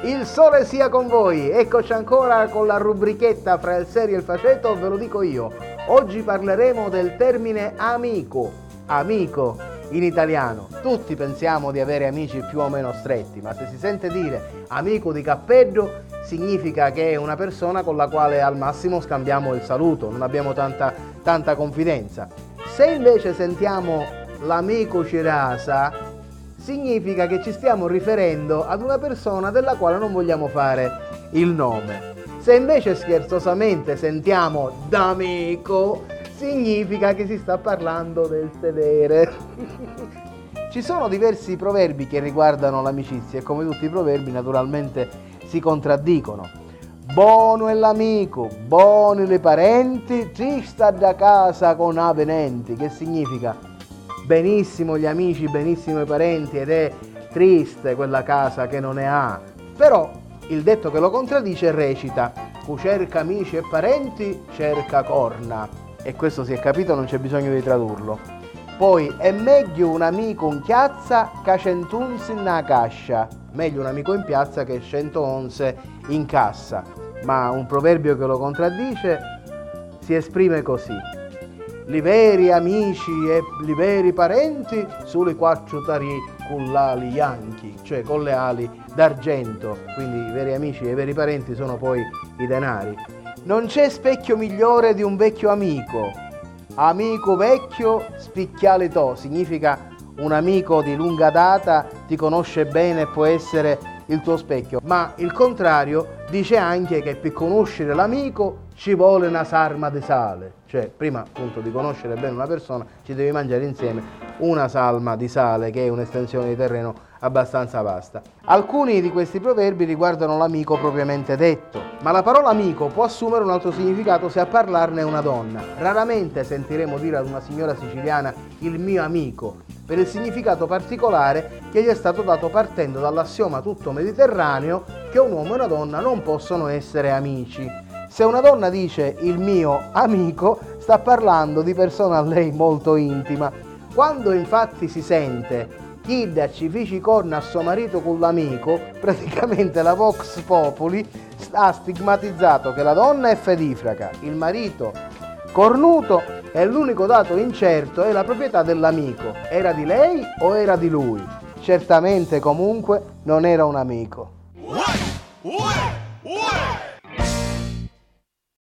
Il sole sia con voi, eccoci ancora con la rubrichetta fra il serio e il faceto, ve lo dico io. Oggi parleremo del termine amico, amico in italiano. Tutti pensiamo di avere amici più o meno stretti, ma se si sente dire amico di cappello significa che è una persona con la quale al massimo scambiamo il saluto, non abbiamo tanta confidenza. Se invece sentiamo l'amico Cirasa, significa che ci stiamo riferendo ad una persona della quale non vogliamo fare il nome. Se invece scherzosamente sentiamo d'amico, significa che si sta parlando del sedere. Ci sono diversi proverbi che riguardano l'amicizia e come tutti i proverbi naturalmente si contraddicono. Buono è l'amico, buoni le parenti, chi sta da casa con avvenenti, che significa benissimo gli amici, benissimo i parenti ed è triste quella casa che non ne ha. Però il detto che lo contraddice recita: chi cerca amici e parenti cerca corna. E questo si è capito, non c'è bisogno di tradurlo. Poi è meglio un amico in piazza che 100 onze in cascia. Meglio un amico in piazza che 100 onze in cassa. Ma un proverbio che lo contraddice si esprime così: li veri amici e li veri parenti sulle quacciutari con l'ali bianchi, cioè con le ali d'argento. Quindi i veri amici e i veri parenti sono poi i denari. Non c'è specchio migliore di un vecchio amico. Amico vecchio spicchiale to, significa un amico di lunga data ti conosce bene e può essere il tuo specchio. Ma il contrario dice anche che per conoscere l'amico ci vuole una salma di sale, cioè prima appunto di conoscere bene una persona ci devi mangiare insieme una salma di sale, che è un'estensione di terreno abbastanza vasta. Alcuni di questi proverbi riguardano l'amico propriamente detto, ma la parola amico può assumere un altro significato se a parlarne è una donna. Raramente sentiremo dire ad una signora siciliana il mio amico, per il significato particolare che gli è stato dato partendo dall'assioma tutto mediterraneo che un uomo e una donna non possono essere amici. Se una donna dice il mio amico, sta parlando di persona a lei molto intima. Quando infatti si sente chi ci fici corna a suo marito con l'amico, praticamente la Vox Populi ha stigmatizzato che la donna è fedifraga, il marito cornuto e l'unico dato incerto è la proprietà dell'amico. Era di lei o era di lui? Certamente comunque non era un amico.